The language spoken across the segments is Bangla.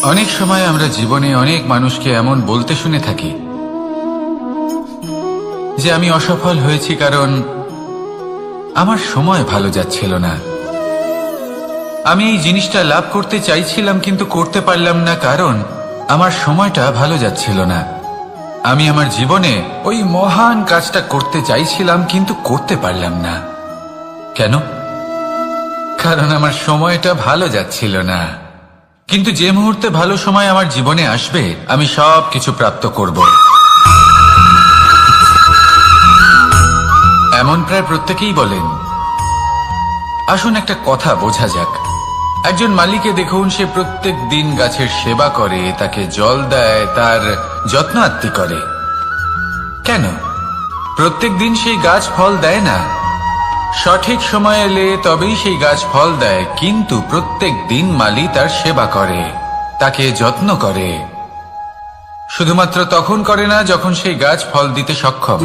অনেক সময় আমরা জীবনে অনেক মানুষকে এমন বলতে শুনে থাকি যে আমি অসফল হয়েছি কারণ আমার সময় ভালো যাচ্ছিল না। আমি এই জিনিসটা লাভ করতে চাইছিলাম কিন্তু করতে পারলাম না কারণ আমার সময়টা ভালো যাচ্ছিল না। আমি আমার জীবনে ওই মহান কাজটা করতে চাইছিলাম কিন্তু করতে পারলাম না। কেন? কারণ আমার সময়টা ভালো যাচ্ছিল না। কিন্তু যে মুহূর্তে ভালো সময় আমার জীবনে আসবে আমি সব কিছু প্রাপ্ত করব। এমন প্রায় প্রত্যেকেই বলেন। আসুন একটা কথা বোঝা যাক। একজন মালিকে দেখুন, সে প্রত্যেক দিন গাছের সেবা করে, তাকে জল দেয়, তার যত্ন আত্তি করে। কেন? প্রত্যেক দিন সেই গাছ ফল দেয় না। সঠিক সময় এলে তবেই সেই গাছ ফল দেয়, কিন্তু প্রত্যেক দিন মালি তার সেবা করে, তাকে যত্ন করে। শুধুমাত্র তখন করে না যখন সেই গাছ ফল দিতে সক্ষম।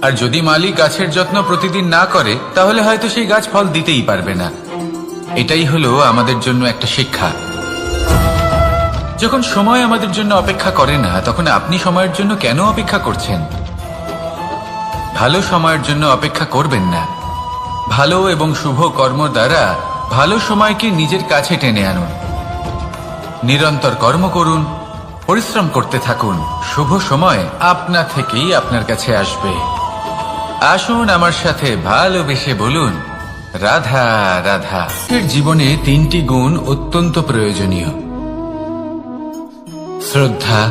আর যদি মালি গাছের যত্ন প্রতিদিন না করে তাহলে হয়তো সেই গাছ ফল দিতেই পারবে না। এটাই হলো আমাদের জন্য একটা শিক্ষা। যখন সময় আমাদের জন্য অপেক্ষা করে না তখন আপনি সময়ের জন্য কেন অপেক্ষা করছেন? ভালো সময়ের জন্য অপেক্ষা করবেন না। ভালো এবং শুভ কর্ম দ্বারা ভালো সময়কে নিজের কাছে টেনে আনুন। নিরন্তর কর্ম করুন, পরিশ্রম করতে থাকুন। শুভ সময় আপনা থেকেই আপনার কাছে আসবে। আসুন আমার সাথে ভালোবেসে বলুন, রাধা রাধা। এর জীবনে তিনটি গুণ অত্যন্ত প্রয়োজনীয়: শ্রদ্ধা,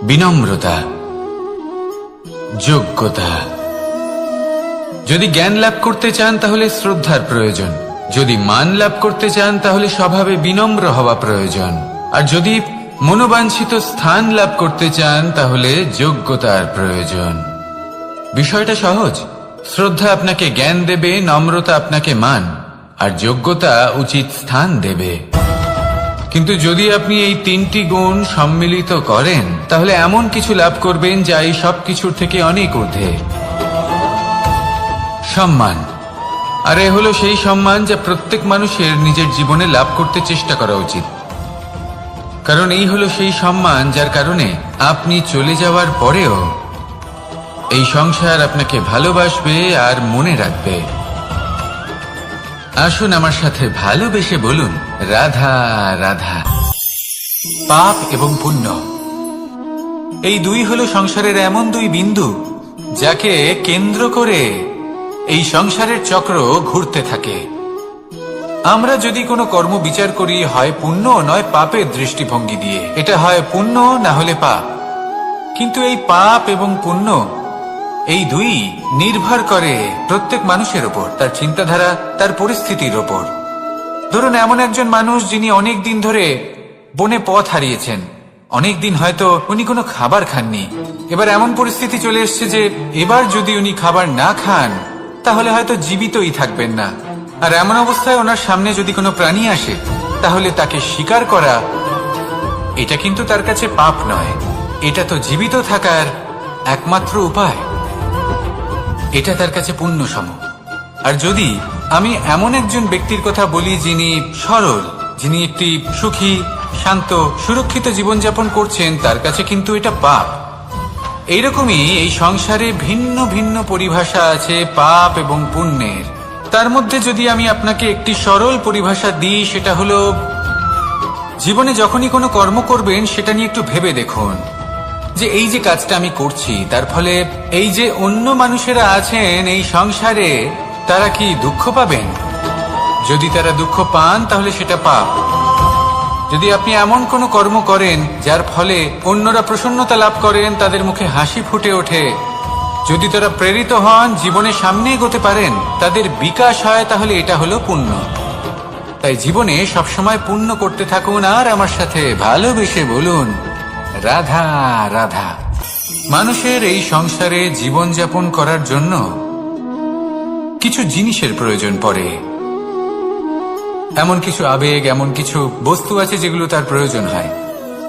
বিনম্রতা, যোগ্যতা। যদি জ্ঞান লাভ করতে চান তাহলে শ্রদ্ধার প্রয়োজন। যদি মান লাভ করতে চান তাহলে স্বভাবে বিনম্র হওয়া প্রয়োজন। আর যদি মনোবাঞ্ছিত স্থান লাভ করতে চান তাহলে যোগ্যতার প্রয়োজন। বিষয়টা সহজ। শ্রদ্ধা আপনাকে জ্ঞান দেবে, নম্রতা আপনাকে মান, আর যোগ্যতা উচিত স্থান দেবে। কিন্তু যদি আপনি এই তিনটি গুণ সম্মিলিত করেন তাহলে এমন কিছু লাভ করবেন যা এই সব কিছুর থেকে অনেক ঊর্ধ্বে। সম্মান। আর এ হলো সেই সম্মান যা প্রত্যেক মানুষের নিজের জীবনে লাভ করতে চেষ্টা করা উচিত। কারণ এই হলো সেই সম্মান যার কারণে আপনি চলে যাওয়ার পরেও এই সংসার আপনাকে ভালোবাসবে আর মনে রাখবে। আসুন আমার সাথে ভালোবেসে বলুন, রাধা রাধা। পাপ এবং পুণ্য, এই দুই হলো সংসারের এমন দুই বিন্দু যাকে কেন্দ্র করে এই সংসারের চক্র ঘুরতে থাকে। আমরা যদি কোনো কর্ম বিচার করি হয় পুণ্য নয় পাপের দৃষ্টিভঙ্গি দিয়ে, এটা হয় পুণ্য না হলে পাপ। কিন্তু এই পাপ এবং পুণ্য এই দুই নির্ভর করে প্রত্যেক মানুষের ওপর, তার চিন্তাধারা, তার পরিস্থিতির ওপর। ধরুন এমন একজন মানুষ যিনি অনেক দিন ধরে বনে পথ হারিয়েছেন। অনেক দিন হয়তো উনি কোনো খাবার খাননি। এবার এমন পরিস্থিতি চলে এসছে যে এবার যদি উনি খাবার না খান তাহলে হয়তো জীবিতই থাকবেন না। আর এমন অবস্থায় ওনার সামনে যদি কোনো প্রাণী আসে তাহলে তাকে শিকার করা, এটা কিন্তু তার কাছে পাপ নয়। এটা তো জীবিত থাকার একমাত্র উপায়। এটা তার কাছে পুণ্য সম। আর যদি আমি এমন একজন ব্যক্তির কথা বলি যিনি সরল, যিনি একটি সুখী, শান্ত, সুরক্ষিত জীবনযাপন করছেন, তার কাছে কিন্তু এটা পাপ। এইরকমই এই সংসারে ভিন্ন ভিন্ন পরিভাষা আছে পাপ এবং পুণ্যের। তার মধ্যে যদি আমি আপনাকে একটি সরল পরিভাষা দিই, সেটা হলো জীবনে যখনই কোনো কর্ম করবেন সেটা নিয়ে একটু ভেবে দেখুন যে এই যে কাজটা আমি করছি তার ফলে এই যে অন্য মানুষেরা আছেন এই সংসারে, তারা কি দুঃখ পাবেন? যদি তারা দুঃখ পান তাহলে সেটা পাপ। যদি আপনি এমন কোনো কর্ম করেন যার ফলে অন্যরা প্রসন্নতা লাভ করেন, তাদের মুখে হাসি ফুটে ওঠে, যদি তারা প্রেরিত হন, জীবনে সামনে এগোতে পারেন, তাদের বিকাশ হয়, তাহলে এটা হলো পুণ্য। তাই জীবনে সবসময় পুণ্য করতে থাকুন আর আমার সাথে ভালোবেসে বলুন, রাধা রাধা। মানুষের এই সংসারে জীবনযাপন করার জন্য কিছু জিনিসের প্রয়োজন পড়ে। এমন কিছু আবেগ, এমন কিছু বস্তু আছে যেগুলো তার প্রয়োজন হয়।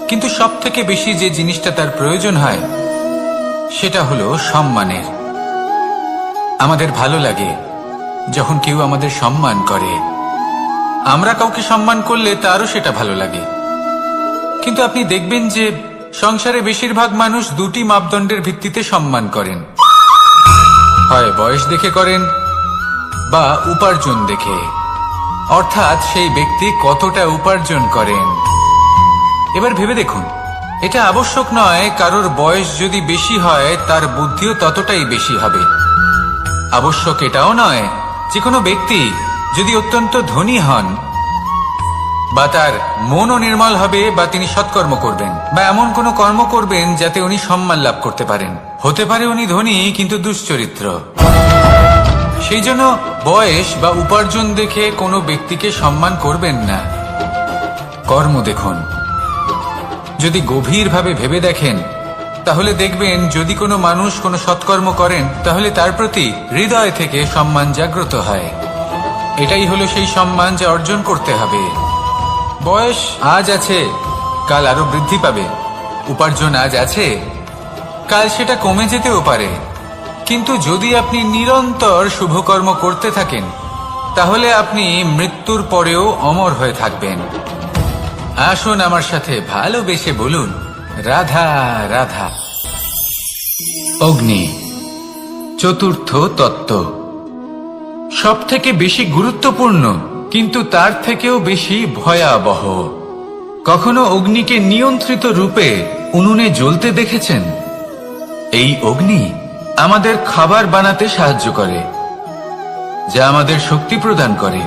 কিন্তু সব থেকে বেশি যে জিনিসটা তার প্রয়োজন হয় সেটা হলো সম্মানের। আমাদের ভালো লাগে যখন কেউ আমাদের সম্মান করে। আমরা কাউকে সম্মান করলে তারও সেটা ভালো লাগে। কিন্তু আপনি দেখবেন যে সংসারে বেশিরভাগ মানুষ দুটি মাপদণ্ডের ভিত্তিতে সম্মান করেন, হয় বয়স দেখে করেন বা উপার্জন দেখে, অর্থাৎ সেই ব্যক্তি কতটা উপার্জন করেন। এবার ভেবে দেখুন, এটা আবশ্যক নয় কারোর বয়স যদি বেশি হয় তার বুদ্ধিও ততটাই বেশি হবে। আবশ্যক এটাও নয় যে কোনো ব্যক্তি যদি অত্যন্ত ধনী হন বা তার মনও নির্মল হবে বা তিনি সৎকর্ম করবেন বা এমন কোনো কর্ম করবেন যাতে উনি সম্মান লাভ করতে পারেন। হতে পারে উনি ধনী কিন্তু দুশ্চরিত্র। সেই জন্য বয়স বা উপার্জন দেখে কোনো ব্যক্তিকে সম্মান করবেন না, কর্ম দেখুন। যদি গভীরভাবে ভেবে দেখেন তাহলে দেখবেন যদি কোনো মানুষ কোনো সৎকর্ম করেন তাহলে তার প্রতি হৃদয় থেকে সম্মান জাগ্রত হয়। এটাই হলো সেই সম্মান যা অর্জন করতে হবে। বয়স আজ আছে, কাল আরো বৃদ্ধি পাবে। উপার্জন আজ আছে, কাল সেটা কমে যেতেও পারে। কিন্তু যদি আপনি নিরন্তর শুভকর্ম করতে থাকেন তাহলে আপনি মৃত্যুর পরেও অমর হয়ে থাকবেন। আসুন আমার সাথে ভালোবেসে বলুন, রাধা রাধা। অগ্নি, চতুর্থ তত্ত্ব, সব থেকে বেশি গুরুত্বপূর্ণ কিন্তু তার থেকেও বেশি ভয়াবহ। কখনো অগ্নিকে নিয়ন্ত্রিত রূপে উনুনে জ্বলতে দেখেছেন? এই অগ্নি আমাদের খাবার বানাতে সাহায্য করে, যা আমাদের শক্তি প্রদান করে।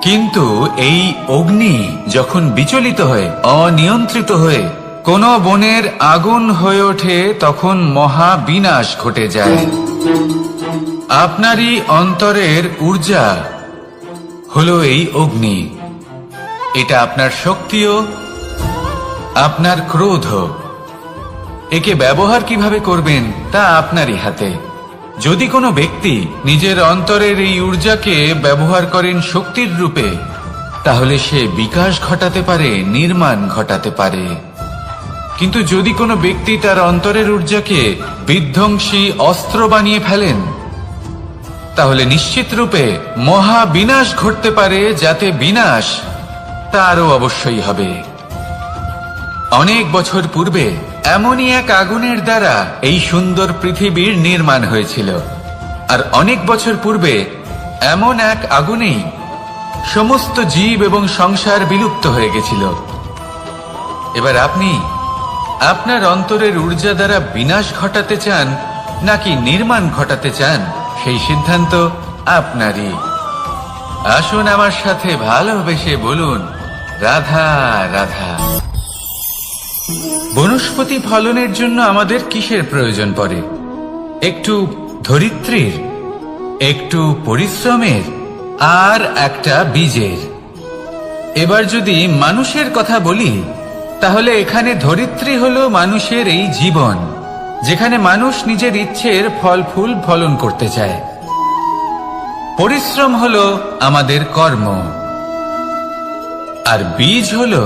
কিন্তু এই অগ্নি যখন বিচলিত হয়ে, অনিয়ন্ত্রিত হয়ে কোন বনের আগুন হয়ে ওঠে তখন মহা বিনাশ ঘটে যায়। আপনারই অন্তরের ঊর্জা হলো এই অগ্নি। এটা আপনার শক্তিও, আপনার ক্রোধ। একে ব্যবহার কিভাবে করবেন তা আপনারই হাতে। যদি কোনো ব্যক্তি নিজের অন্তরের এই ঊর্জাকে ব্যবহার করেন শক্তির রূপে, তাহলে সে বিকাশ ঘটাতে পারে, নির্মাণ ঘটাতে পারে। কিন্তু যদি কোনো ব্যক্তি তার অন্তরের ঊর্জাকে বিধ্বংসী অস্ত্র বানিয়ে ফেলেন, তাহলে নিশ্চিত রূপে মহা বিনাশ ঘটতে পারে, যাতে বিনাশ তারও অবশ্যই হবে। অনেক বছর পূর্বে এমনই এক আগুনের দ্বারা এই সুন্দর পৃথিবীর নির্মাণ হয়েছিল। আর অনেক বছর পূর্বে এমন এক আগুনেই সমস্ত জীব এবং সংসার বিলুপ্ত হয়ে গেছিল। এবার আপনি আপনার অন্তরের ঊর্জা দ্বারা বিনাশ ঘটাতে চান নাকি নির্মাণ ঘটাতে চান, সেই সিদ্ধান্ত আপনারই। আসুন আমার সাথে ভালোবেসে বলুন, রাধা রাধা। বনস্পতি ফলনের জন্য আমাদের কিসের প্রয়োজন পড়ে? একটু ধরিত্রীর, একটু পরিশ্রমের, আর একটা বীজের। এবার যদি মানুষের কথা বলি তাহলে এখানে ধরিত্রী হলো মানুষের এই জীবন, যেখানে মানুষ নিজের ইচ্ছের ফল ফুল ফলন করতে চায়। পরিশ্রম হলো আমাদের কর্ম, আর বীজ হলো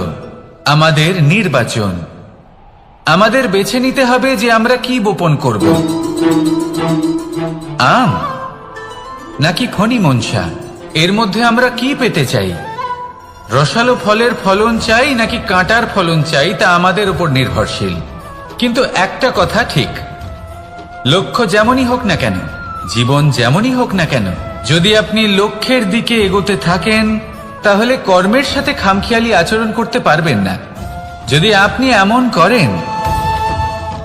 আমাদের নির্বাচন। আমাদের বেছে নিতে হবে যে আমরা কি বপন করব, আম নাকি খনি মনসা। এর মধ্যে আমরা কি পেতে চাই? রসালো ফলের ফলন চাই নাকি কাঁটার ফলন চাই, তা আমাদের উপর নির্ভরশীল। কিন্তু একটা কথা ঠিক, লক্ষ্য যেমনই হোক না কেন, জীবন যেমনই হোক না কেন, যদি আপনি লক্ষ্যের দিকে এগোতে থাকেন তাহলে কর্মের সাথে খামখেয়ালি আচরণ করতে পারবেন না। যদি আপনি এমন করেন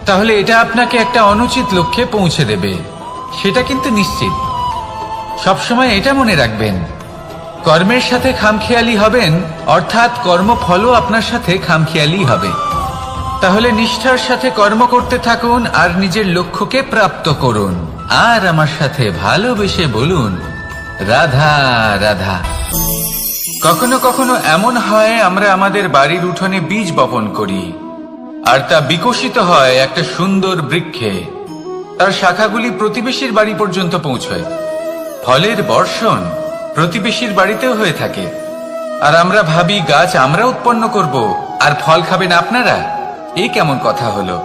তাহলে এটা আপনাকে একটা অনুচিত লক্ষ্যে পৌঁছে দেবে, সেটা কিন্তু নিশ্চিত। সবসময় এটা মনে রাখবেন, কর্মের সাথে খামখেয়ালি হবেন অর্থাৎ কর্মফলও আপনার সাথে খামখেয়ালি হবে। তাহলে নিষ্ঠার সাথে কর্ম করতে থাকুন আর নিজের লক্ষ্যকে প্রাপ্ত করুন। আর আমার সাথে ভালোবেসে বলুন, রাধা রাধা। কখনো কখনো এমন হয় আমরা আমাদের বাড়ির উঠোনে বীজ বপন করি আর তা বিকশিত হয় একটা সুন্দর বৃক্ষে। তার শাখাগুলি প্রতিবেশীর বাড়ি পর্যন্ত পৌঁছয়। ফলের বর্ষণ প্রতিবেশীর বাড়িতেও হয়ে থাকে। আর আমরা ভাবি গাছ আমরা উৎপন্ন করব আর ফল খাবেন আপনারা। এই কেমন কথা হলো?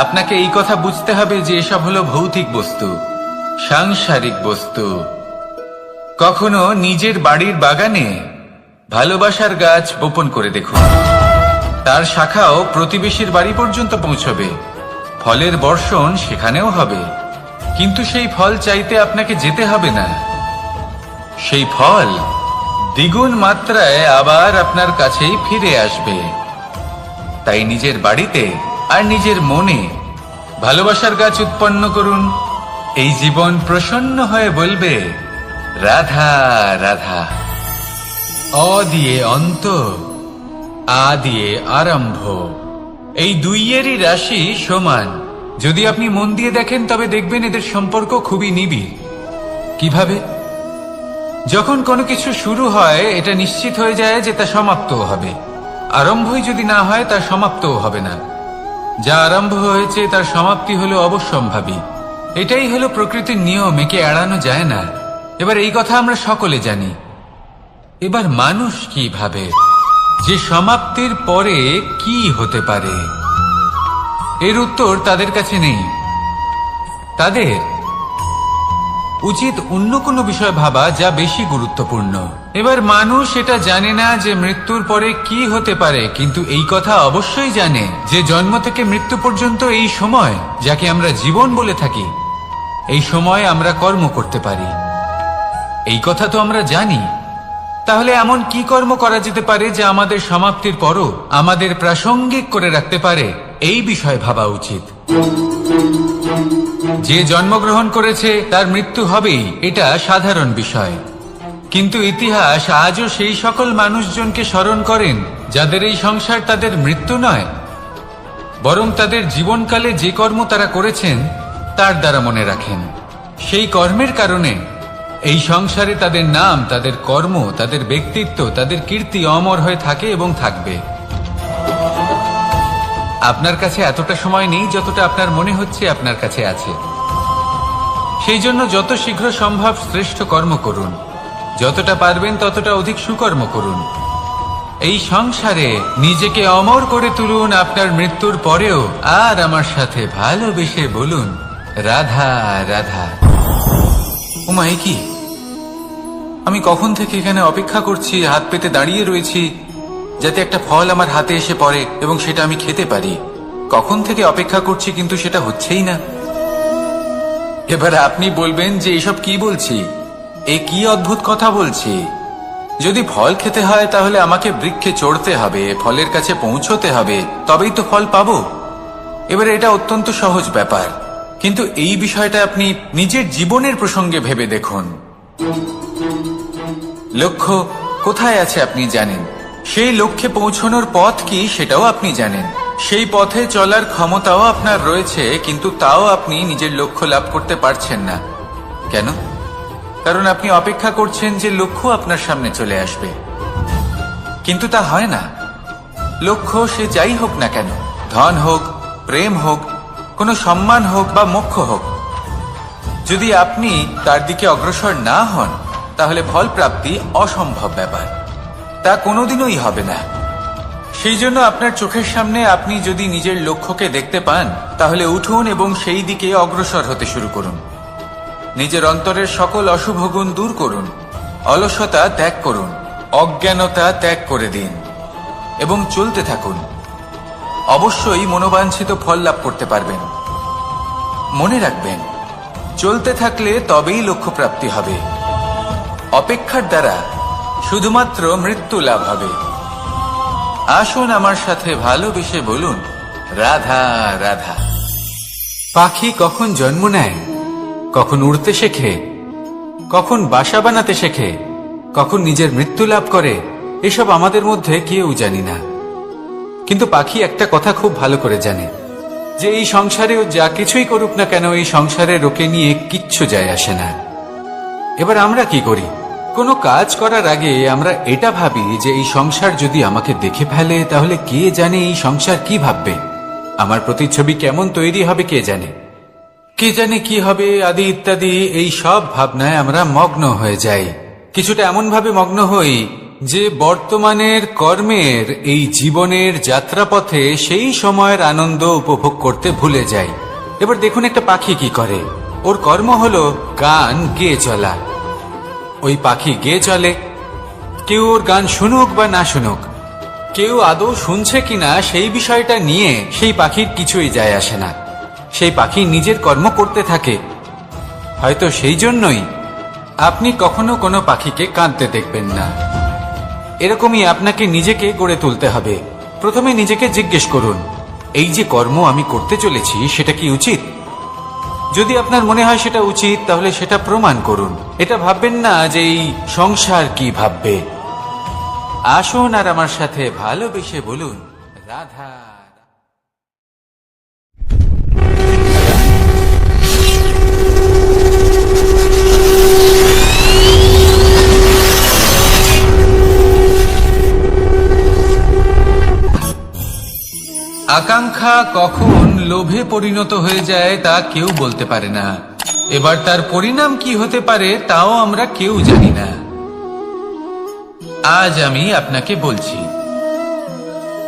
আপনাকে এই কথা বুঝতে হবে যে এসব হলো ভৌতিক বস্তু, সাংসারিক বস্তু। কখনো নিজের বাড়ির বাগানে ভালোবাসার গাছ বপন করে দেখুন। তার শাখাও প্রতিবেশীর বাড়ি পর্যন্ত পৌঁছবে, ফলের বর্ষণ সেখানেও হবে। কিন্তু সেই ফল চাইতে আপনাকে যেতে হবে না, সেই ফল দ্বিগুণ মাত্রায় আবার আপনার কাছেই ফিরে আসবে। তাই নিজের বাড়িতে আর নিজের মনে ভালোবাসার গাছ উৎপন্ন করুন। এই জীবন প্রসন্ন হয়ে বলবে, রাধা রাধা। অ দিয়ে অন্ত, আ দিয়ে আরম্ভ, এই দুইয়েরই রাশি সমান। যদি আপনি মন দিয়ে দেখেন তবে দেখবেন এদের সম্পর্ক খুবই নিবিড়। কিভাবে? যখন কোনো কিছু শুরু হয় এটা নিশ্চিত হয়ে যায় যে তা সমাপ্তও হবে। আরম্ভই যদি না হয় তা সমাপ্তও হবে না। যা আরম্ভ হয়েছে তার সমাপ্তি হলো অবশ্যম্ভাবী। এটাই হলো প্রকৃতির নিয়ম, একে এড়ানো যায় না। এবার এই কথা আমরা সকলে জানি। এবার মানুষ কি ভাবে যে সমাপ্তির পরে কি হতে পারে, এর উত্তর তাদের কাছে নেই। তাদের উচিত অন্য কোনো বিষয় ভাবা যা বেশি গুরুত্বপূর্ণ। এবার মানুষ এটা জানে না যে মৃত্যুর পরে কি হতে পারে, কিন্তু এই কথা অবশ্যই জানে যে জন্ম থেকে মৃত্যু পর্যন্ত এই সময়, যাকে আমরা জীবন বলে থাকি, এই সময় আমরা কর্ম করতে পারি। এই কথা তো আমরা জানি। তাহলে এমন কি কর্ম করা যেতে পারে যা আমাদের সমাপ্তির পরও আমাদের প্রাসঙ্গিক করে রাখতে পারে, এই বিষয়ে ভাবা উচিত। যে জন্মগ্রহণ করেছে তার মৃত্যু হবেই, এটা সাধারণ বিষয়। কিন্তু ইতিহাস আজও সেই সকল মানুষজনকে স্মরণ করেন যাদের এই সংসার তাদের মৃত্যু নয়, বরং তাদের জীবনকালে যে কর্ম তারা করেছেন তার দ্বারা মনে রাখেন। সেই কর্মের কারণে এই সংসারে তাদের নাম, তাদের কর্ম, তাদের ব্যক্তিত্ব, তাদের কীর্তি অমর হয়ে থাকে এবং থাকবে। আপনার কাছে এতটা সময় নেই যতটা আপনার মনে হচ্ছে আপনার কাছে আছে। সেই জন্য যত শীঘ্র সম্ভব শ্রেষ্ঠ কর্ম করুন, যতটা পারবেন ততটা অধিক সুকর্ম করুন। এই সংসারে নিজেকে অমর করে তুলুন আপনার মৃত্যুর পরেও। আর আমার সাথে ভালোবেসে বলুন, রাধা রাধা। ওমা, এ কি? আমি কখন থেকে এখানে অপেক্ষা করছি, হাত পেতে দাঁড়িয়ে রয়েছি যাতে একটা ফল আমার হাতে এসে পড়ে এবং সেটা আমি খেতে পারি। কখন থেকে অপেক্ষা করছি, কিন্তু সেটা হচ্ছেই না। এবার আপনি বলবেন যে এসব কি বলছি, এ কি অদ্ভুত কথা বলছি। যদি ফল খেতে হয় তাহলে আমাকে বৃক্ষে চড়তে হবে, ফলের কাছে পৌঁছতে হবে, তবেই তো ফল পাবো। এবার এটা অত্যন্ত সহজ ব্যাপার, কিন্তু এই বিষয়টা আপনি নিজের জীবনের প্রসঙ্গে ভেবে দেখুন। লক্ষ্য কোথায় আছে আপনি জানেন, সেই লক্ষ্যে পৌঁছানোর পথ কি সেটাও আপনি জানেন, সেই পথে চলার ক্ষমতাও আপনার রয়েছে, কিন্তু তাও আপনি নিজের লক্ষ্য লাভ করতে পারছেন না। কেন? কারণ আপনি অপেক্ষা করছেন যে লক্ষ্য আপনার সামনে চলে আসবে, কিন্তু তা হয় না। লক্ষ্য সে যাই হোক না কেন, ধন হোক, প্রেম হোক, কোনো সম্মান হোক বা মোক্ষ হোক, যদি আপনি তার দিকে অগ্রসর না হন তাহলে ফল প্রাপ্তি অসম্ভব ব্যাপার, তা কোনোদিনই হবে না। সেই জন্য আপনার চোখের সামনে আপনি যদি নিজের লক্ষ্যকে দেখতে পান তাহলে উঠুন এবং সেই দিকে অগ্রসর হতে শুরু করুন। নিজের অন্তরের সকল অশুভ গুণ দূর করুন, অলসতা ত্যাগ করুন, অজ্ঞানতা ত্যাগ করে দিন এবং চলতে থাকুন। অবশ্যই মনোবাঞ্ছিত ফল লাভ করতে পারবেন। মনে রাখবেন, চলতে থাকলে তবেই লক্ষ্য প্রাপ্তি হবে। অপেক্ষার দ্বারা শুধুমাত্র মৃত্যু লাভ হবে। আসুন আমার সাথে ভালোবেসে বলুন, রাধা রাধা। পাখি কখন জন্ম নেয়, কখন উড়তে শেখে, কখন বাসা বানাতে শেখে, কখন নিজের মৃত্যু লাভ করে, এসব আমাদের মধ্যে কেউ জানি না। কিন্তু পাখি একটা কথা খুব ভালো করে জানে, যে এই সংসারেও যা কিছুই করুক না কেন, এই সংসারের ওকে নিয়ে কিচ্ছু যায় আসে না। এবার আমরা কি করি? কোনো কাজ করার আগে আমরা এটা ভাবি যে এই সংসার যদি আমাকে দেখে ফেলে তাহলে কে জানে এই সংসার কি ভাববে, আমার প্রতিচ্ছবি কেমন তৈরি হবে কে জানে, কে জানে কি হবে আদি ইত্যাদি। এই সব ভাবনায় আমরা মগ্ন হয়ে যাই। কিছুটা এমন ভাবে মগ্ন হই যে বর্তমানের কর্মের এই জীবনের যাত্রাপথে সেই সময়ের আনন্দ উপভোগ করতে ভুলে যাই। এবার দেখুন একটা পাখি কি করে, ওর কর্ম হলো গান গেয়ে চলা। ওই পাখি গেয়ে চলে। কেউ ওর গান শুনুক বা না শুনুক, কেউ আদৌ শুনছে কিনা সেই বিষয়টা নিয়ে সেই পাখির কিছুই যায় আসে না। সেই পাখি নিজের কর্ম করতে থাকে। হয়তো সেই জন্যই আপনি কখনো কোনো পাখিকে কাঁদতে দেখবেন না। এরকমই আপনাকে নিজেকে গড়ে তুলতে হবে। প্রথমে নিজেকে জিজ্ঞেস করুন, এই যে কর্ম আমি করতে চলেছি সেটা কি উচিত? যদি আপনার মনে হয় সেটা উচিত, তাহলে সেটা প্রমাণ করুন। এটা ভাববেন না যে এই সংসার কি ভাববে। আসুন আর আমার সাথে ভালোবেসে বলুন, রাধা। আকাঙ্ক্ষা কখন লোভে পরিণত হয়ে যায় তা কেউ বলতে পারে না। এবার তার পরিণাম কি হতে পারে তাও আমরা কেউ জানি না। আজ আমি আপনাকে বলছি,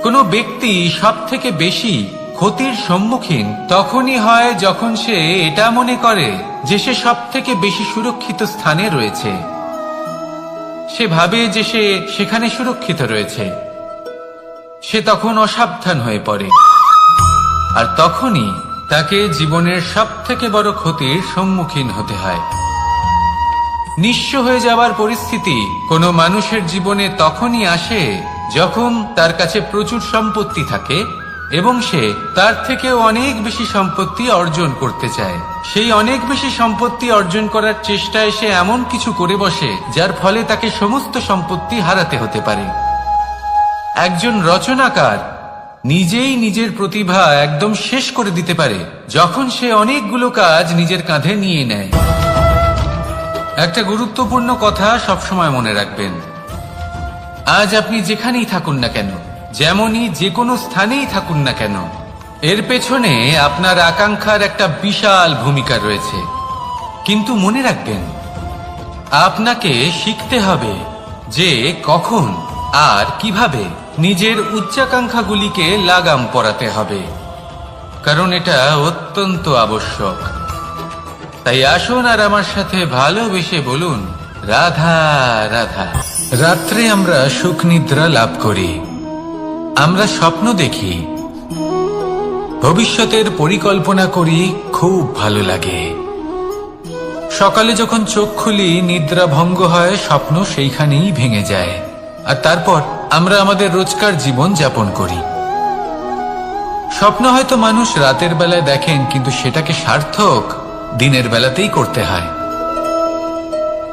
কোনো ব্যক্তি সব থেকে বেশি ক্ষতির সম্মুখীন তখনই হয় যখন সে এটা মনে করে যে সে সব থেকে বেশি সুরক্ষিত স্থানে রয়েছে। সে ভাবে যে সে সেখানে সুরক্ষিত রয়েছে। সে তখন অসাবধান হয়ে পড়ে, আর তখনই তাকে জীবনের সব থেকে বড় ক্ষতির সম্মুখীন হতে হয়। নিঃস্ব হয়ে যাওয়ার পরিস্থিতি কোনো মানুষের জীবনে তখনই আসে যখন তার কাছে প্রচুর সম্পত্তি থাকে এবং সে তার থেকেও অনেক বেশি সম্পত্তি অর্জন করতে চায়। সেই অনেক বেশি সম্পত্তি অর্জন করার চেষ্টায় সে এমন কিছু করে বসে যার ফলে তাকে সমস্ত সম্পত্তি হারাতে হতে পারে। একজন রচনাকার নিজেই নিজের প্রতিভা একদম শেষ করে দিতে পারে যখন সে অনেকগুলো কাজ নিজের কাঁধে নিয়ে নেয়। একটা গুরুত্বপূর্ণ কথা সবসময় মনে রাখবেন, আজ আপনি যেখানেই থাকুন না কেন, যেমনই যে কোনো স্থানেই থাকুন না কেন, এর পেছনে আপনার আকাঙ্ক্ষার একটা বিশাল ভূমিকা রয়েছে। কিন্তু মনে রাখবেন, আপনাকে শিখতে হবে যে কখন আর কিভাবে নিজের উচ্চাকাঙ্ক্ষাগুলিকে লাগাম পরাতে হবে, কারণ এটা অত্যন্ত আবশ্যক। তাই আসুন আর আমার সাথে ভালোবেসে বলুন, রাধা রাধা। রাত্রে আমরা সুখ নিদ্রা লাভ করি, আমরা স্বপ্ন দেখি, ভবিষ্যতের পরিকল্পনা করি, খুব ভালো লাগে। সকালে যখন চোখ খুলি নিদ্রা ভঙ্গ হয়, স্বপ্ন সেইখানেই ভেঙে যায়, আর তারপর আমরা আমাদের রোজকার জীবন যাপন করি। স্বপ্ন হয়তো মানুষ রাতের বেলায় দেখেন, কিন্তু সেটাকে সার্থক দিনের বেলাতেই করতে হয়।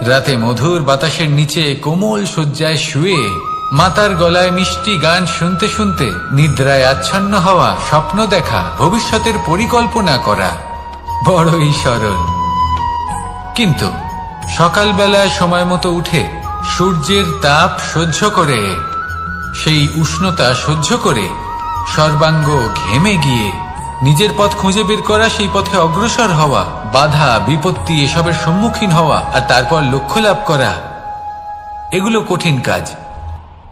রাতে মধুর বাতাসের নিচে কোমল শয্যায় শুয়ে মাতার গলায় মিষ্টি গান শুনতে শুনতে নিদ্রায় আচ্ছন্ন হওয়া, স্বপ্ন দেখা, ভবিষ্যতের পরিকল্পনা করা বড়ই সরল। কিন্তু সকালবেলায় সময় মতো উঠে সূর্যের তাপ সহ্য করে, সেই উষ্ণতা সহ্য করে সর্বাঙ্গ ঘেমে গিয়ে নিজের পথ খুঁজে বের করা, সেই পথে অগ্রসর হওয়া, বাধা বিপত্তি এসবের সম্মুখীন হওয়া, আর তারপর লক্ষ্য লাভ করা, এগুলো কঠিন কাজ।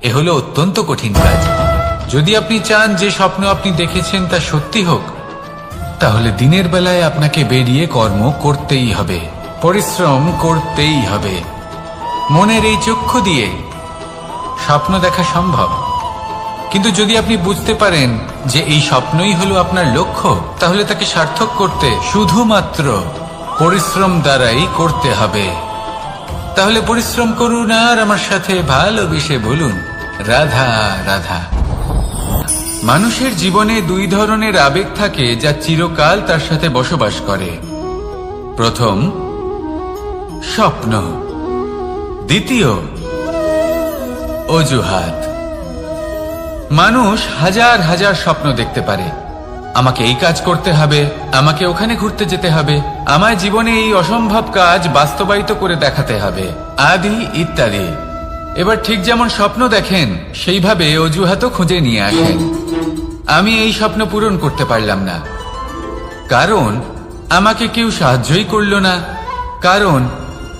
এ হলো অত্যন্ত কঠিন কাজ। যদি আপনি চান যে স্বপ্ন আপনি দেখেছেন তা সত্যি হোক, তাহলে দিনের বেলায় আপনাকে বেরিয়ে কর্ম করতেই হবে, পরিশ্রম করতেই হবে। মনের এই চক্ষু দিয়ে স্বপ্ন দেখা সম্ভব, কিন্তু যদি আপনি বুঝতে পারেন যে এই স্বপ্নই হলো আপনার লক্ষ্য, তাহলে তাকে সার্থক করতে শুধুমাত্র পরিশ্রম দ্বারাই করতে হবে। তাহলে পরিশ্রম করুন আর আমার সাথে ভালোবেসে বলুন, রাধা রাধা। মানুষের জীবনে দুই ধরনের আবেগ থাকে যা চিরকাল তার সাথে বসবাস করে। প্রথম, স্বপ্ন। দ্বিতীয়, অজুহাত। মানুষ হাজার হাজার স্বপ্ন দেখতে পারে। আমাকে এই কাজ করতে হবে, আমাকে ওখানে ঘুরতে যেতে হবে, আমায় জীবনে এই অসম্ভব কাজ বাস্তবায়িত করে দেখাতে হবে, আদি ইত্যাদি। এবার ঠিক যেমন স্বপ্ন দেখেন, সেইভাবে অজুহাতও খুঁজে নিয়ে আসেন। আমি এই স্বপ্ন পূরণ করতে পারলাম না, কারণ আমাকে কেউ সাহায্যই করলো না, কারণ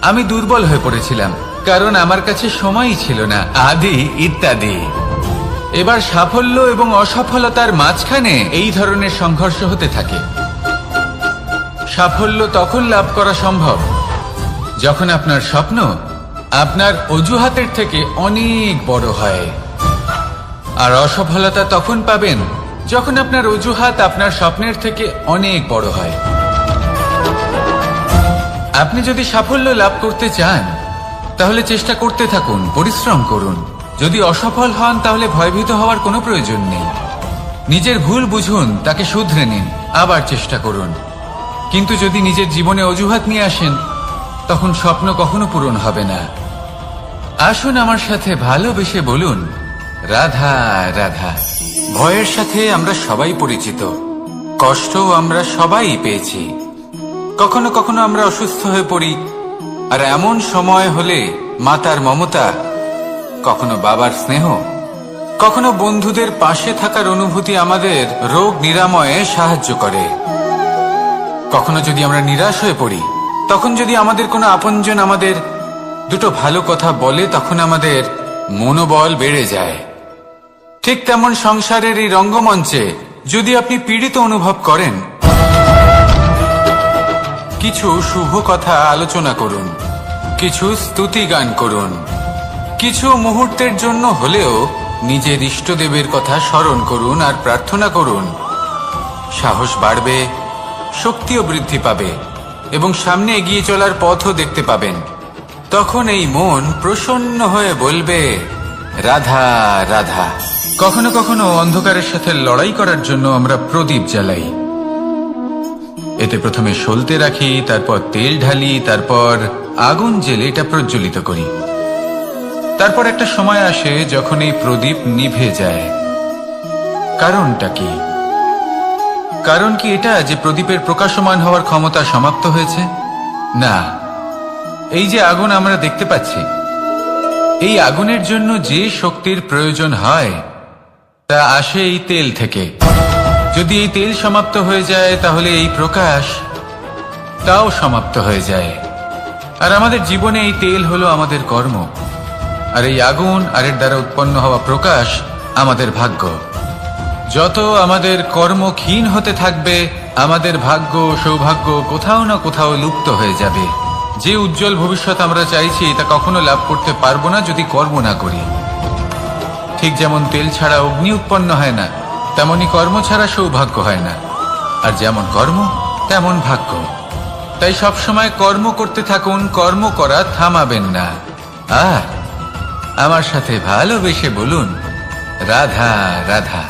আমি দুর্বল হয়ে পড়েছিলাম, কারণ আমার কাছে সময়ই ছিল না, আদি ইত্যাদি। এবার সাফল্য এবং অসফলতার মাঝখানে এই ধরনের সংঘর্ষ হতে থাকে। সাফল্য তখন লাভ করা সম্ভব যখন আপনার স্বপ্ন আপনার অজুহাতের থেকে অনেক বড় হয়। আর অসফলতা তখন পাবেন যখন আপনার অজুহাত আপনার স্বপ্নের থেকে অনেক বড় হয়। আপনি যদি সাফল্য লাভ করতে চান তাহলে চেষ্টা করতে থাকুন, পরিশ্রম করুন। যদি অসফল হন তাহলে ভয়ভীত হওয়ার কোনো প্রয়োজন নেই। নিজের ভুল বুঝুন, তাকে শুধরে নিন, আবার চেষ্টা করুন। কিন্তু যদি নিজের জীবনে অজুহাত নিয়ে আসেন তখন স্বপ্ন কখনো পূরণ হবে না। আসুন আমার সাথে ভালোবেসে বলুন, রাধা রাধা। ভয়ের সাথে আমরা সবাই পরিচিত, কষ্টও আমরা সবাই পেয়েছি। কখনো কখনো আমরা অসুস্থ হয়ে পড়ি, আর এমন সময় হলে মাতার মমতা, কখনো বাবার স্নেহ, কখনো বন্ধুদের পাশে থাকার অনুভূতি আমাদের রোগ নিরাময়ে সাহায্য করে। কখনো যদি আমরা নিরাশ হয়ে পড়ি, তখন যদি আমাদের কোনো আপনজন আমাদের দুটো ভালো কথা বলে, তখন আমাদের মনোবল বেড়ে যায়। ঠিক তেমন সংসারের এই রঙ্গমঞ্চে যদি আপনি পীড়িত অনুভব করেন, কিছু শুভ কথা আলোচনা করুন, কিছু স্তুতি গান করুন, কিছু মুহূর্তের জন্য হলেও নিজের ইষ্টদেবের কথা স্মরণ করুন আর প্রার্থনা করুন। সাহস বাড়বে, শক্তিও বৃদ্ধি পাবে এবং সামনে এগিয়ে চলার পথও দেখতে পাবেন। তখন এই মন প্রসন্ন হয়ে বলবে, রাধা রাধা। কখনো কখনো অন্ধকারের সাথে লড়াই করার জন্য আমরা প্রদীপ জ্বালাই। এতে প্রথমে সলতে রাখি, তারপর তেল ঢালি, তারপর আগুন জেলে এটা প্রজ্বলিত করি। তারপর একটা সময় আসে যখন এই প্রদীপ নিভে যায়। কারণটা কি? কারণ কি এটা যে প্রদীপের প্রকাশমান হওয়ার ক্ষমতা সমাপ্ত হয়েছে? না, এই যে আগুন আমরা দেখতে পাচ্ছি, এই আগুনের জন্য যে শক্তির প্রয়োজন হয় তা আসে এই তেল থেকে। যদি এই তেল সমাপ্ত হয়ে যায় তাহলে এই প্রকাশ তাও সমাপ্ত হয়ে যায়। আর আমাদের জীবনে এই তেল হলো আমাদের কর্ম, আর এই আগুন আর এর দ্বারা উৎপন্ন হওয়া প্রকাশ আমাদের ভাগ্য। যত আমাদের কর্ম ক্ষীণ হতে থাকবে, আমাদের ভাগ্য সৌভাগ্য কোথাও না কোথাও লুপ্ত হয়ে যাবে। যে উজ্জ্বল ভবিষ্যৎ আমরা চাইছি তা কখনো লাভ করতে পারবো না যদি কর্ম না করি। ঠিক যেমন তেল ছাড়া অগ্নি উৎপন্ন হয় না, তেমনি কর্ম ছাড়া সৌভাগ্য হয় না। আর যেমন কর্ম তেমন ভাগ্য। তাই সবসময় কর্ম করতে থাকুন, কর্ম করা থামাবেন না। আর আমার সাথে ভালোবেসে বলুন, রাধা রাধা।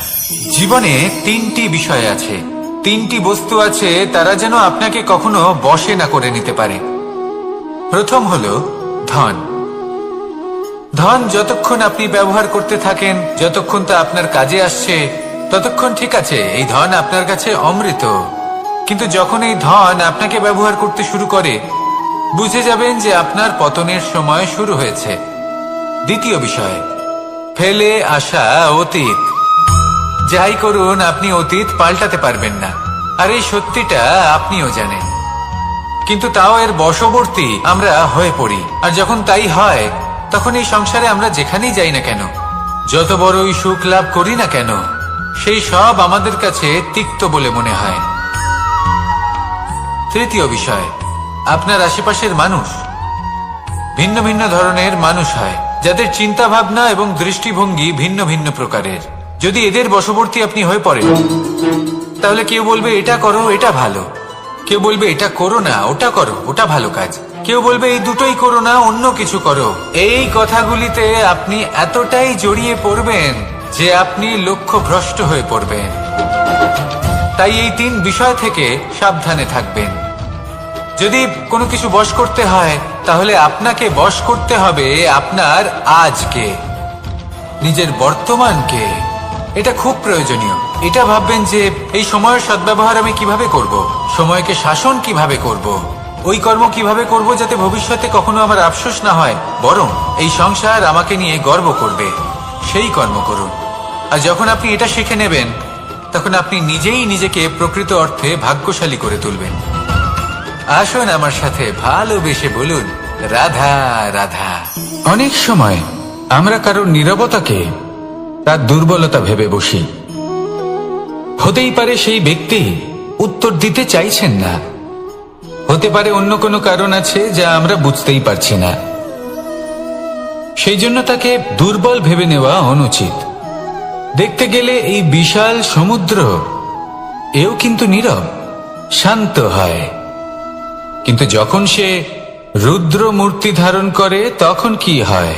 জীবনে তিনটি বিষয় আছে, তিনটি বস্তু আছে, তারা যেন আপনাকে কখনো বশে না করে নিতে পারে। প্রথম হলো ধন। ধন যতক্ষণ আপনি ব্যবহার করতে থাকেন, যতক্ষণ তা আপনার কাজে আসছে, ততক্ষণ ঠিক আছে, এই ধন আপনার কাছে অমৃত। কিন্তু যখন এই ধন আপনাকে ব্যবহার করতে শুরু করে, বুঝে যাবেন যে আপনার পতনের সময় শুরু হয়েছে। দ্বিতীয় বিষয়, ফেলে আসা অতীত। যাই করুন, আপনি অতীত পাল্টাতে পারবেন না, আর এই সত্যিটা আপনিও জানেন। কিন্তু তাও এর বশবর্তী আমরা হয়ে পড়ি। আর যখন তাই হয়, তখন এই সংসারে আমরা যেখানেই যাই না কেন, যত বড়ই সুখ লাভ করি না কেন, সেই সব আমাদের কাছে তিক্ত বলে মনে হয়। তৃতীয় বিষয়, আপনার আশেপাশের মানুষ ভিন্ন ভিন্ন ধরনের মানুষ হয়, যাদের চিন্তা ভাবনা এবং দৃষ্টিভঙ্গি ভিন্ন ভিন্ন প্রকারের। যদি এদের বশবর্তী আপনি হয়ে পড়েন, তাহলে কেউ বলবে এটা করো, এটা ভালো। কেউ বলবে এটা করো না, ওটা করো, ওটা ভালো কাজ। কেউ বলবে এই দুটোই করো না, অন্য কিছু করো। এই কথাগুলিতে আপনি এতটাই জড়িয়ে পড়বেন যে আপনি লক্ষ্য ভ্রষ্ট হয়ে পড়বেন। তাই এই তিন বিষয় থেকে সাবধানে থাকবেন। যদি কোনো কিছু বশ করতে হয়, তাহলে আপনাকে বশ করতে হবে আপনার আজকে, নিজের বর্তমানকে। এটা খুব প্রয়োজনীয়। এটা ভাববেন যে এই সময়ের সদ্ব্যবহার আমি কিভাবে করব, সময়কে শাসন কিভাবে করব, ওই কর্ম কিভাবে করব যাতে ভবিষ্যতে কখনো আমার আফসোস না হয়, বরং এই সংসার আমাকে নিয়ে গর্ব করবে, সেই কর্ম করুন। আর যখন আপনি এটা শিখে নেবেন, তখন আপনি নিজেই নিজেকে প্রকৃত অর্থে ভাগ্যশালী করে তুলবেন। আসুন আমার সাথে ভালোবেসে বলুন, রাধা রাধা। অনেক সময় আমরা কারোর নীরবতাকে তার দুর্বলতা ভেবে বসি। হতেই পারে সেই ব্যক্তি উত্তর দিতে চাইছেন না, হতে পারে অন্য কোনো কারণ আছে যা আমরা বুঝতেই পারছি না। সেই জন্য তাকে দুর্বল ভেবে নেওয়া অনুচিত। দেখতে গেলে এই বিশাল সমুদ্র এও কিন্তু নীরব, শান্ত হয়। কিন্তু যখন সে রুদ্র মূর্তি ধারণ করে তখন কি হয়?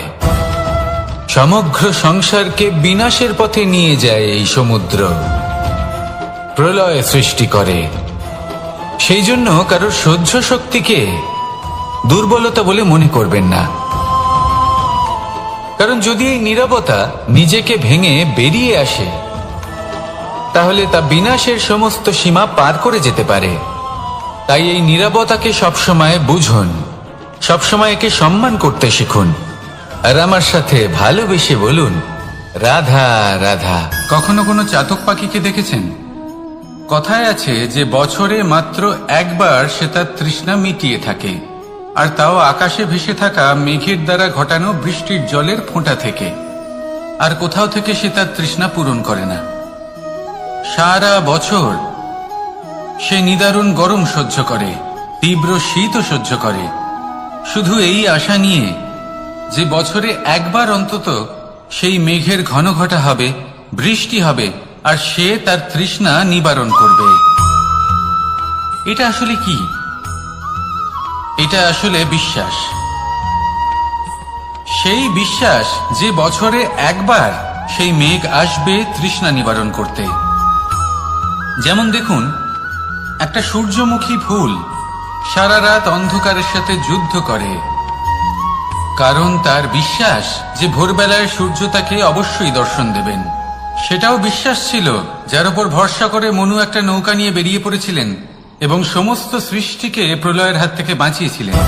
সমগ্র সংসারকে বিনাশের পথে নিয়ে যায় এই সমুদ্র, প্রলয় সৃষ্টি করে। সেই জন্য কারোর সহ্য শক্তিকে দুর্বলতা বলে মনে করবেন না। কারণ যদি এই নীরবতা নিজেকে ভেঙে বেরিয়ে আসে, তাহলে তা বিনাশের সমস্ত সীমা পার করে যেতে পারে। তাই এই নীরবতাকে সবসময় বুঝুন, সবসময় একে সম্মান করতে শিখুন, আর আমার সাথে ভালোবেসে বলুন, রাধা রাধা। কখনো কোনো চাতক পাখিকে দেখেছেন? কথায় আছে যে বছরে মাত্র একবার সে তার তৃষ্ণা মিটিয়ে থাকে, আর তাও আকাশে ভেসে থাকা মেঘের দ্বারা ঘটানো বৃষ্টির জলের ফোঁটা থেকে। আর কোথাও থেকে সে তার তৃষ্ণা পূরণ করে না। সারা বছর সে নিদারুণ গরম সহ্য করে, তীব্র শীতও সহ্য করে, শুধু এই আশা নিয়ে যে বছরে একবার অন্তত সেই মেঘের ঘন ঘটা হবে, বৃষ্টি হবে, আর সে তার তৃষ্ণা নিবারণ করবে। এটা আসলে কি? এটা আসলে বিশ্বাস। সেই বিশ্বাস যে বছরে একবার সেই মেঘ আসবে তৃষ্ণা নিবারণ করতে। যেমন দেখুন, একটা সূর্যমুখী ফুল সারা রাত অন্ধকারের সাথে যুদ্ধ করে, কারণ তার বিশ্বাস যে ভোরবেলায় সূর্য তাকে অবশ্যই দর্শন দেবেন। সেটাও বিশ্বাস ছিল যার উপর ভরসা করে মনু একটা নৌকা নিয়ে বেরিয়ে পড়েছিলেন এবং সমস্ত সৃষ্টিকে প্রলয়ের হাত থেকে বাঁচিয়েছিলেন।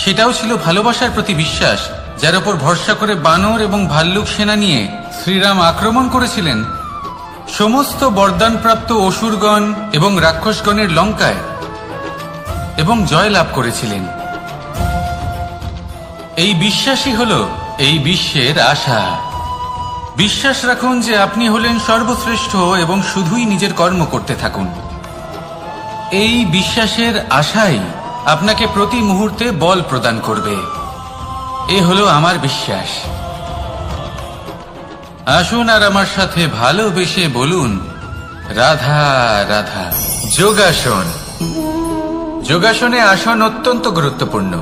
সেটাও ছিল ভালোবাসার প্রতি বিশ্বাস, যার উপর ভরসা করে বানর এবং ভাল্লুক সেনা নিয়ে শ্রীরাম আক্রমণ করেছিলেন সমস্ত বরদানপ্রাপ্ত অসুরগণ এবং রাক্ষসগণের লঙ্কায় এবং জয় লাভ করেছিলেন। এই বিশ্বাসই হল এই বিশ্বের আশা। বিশ্বাস রাখুন যে আপনি হলেন সর্বশ্রেষ্ঠ এবং শুধুই নিজের কর্ম করতে থাকুন। এই বিশ্বাসের আশাই আপনাকে প্রতি মুহূর্তে বল প্রদান করবে। এ হলো আমার বিশ্বাস। আসুন আর আমার সাথে ভালোবেসে বলুন, রাধা রাধা। যোগাসন। যোগাসনে আসন অত্যন্ত গুরুত্বপূর্ণ।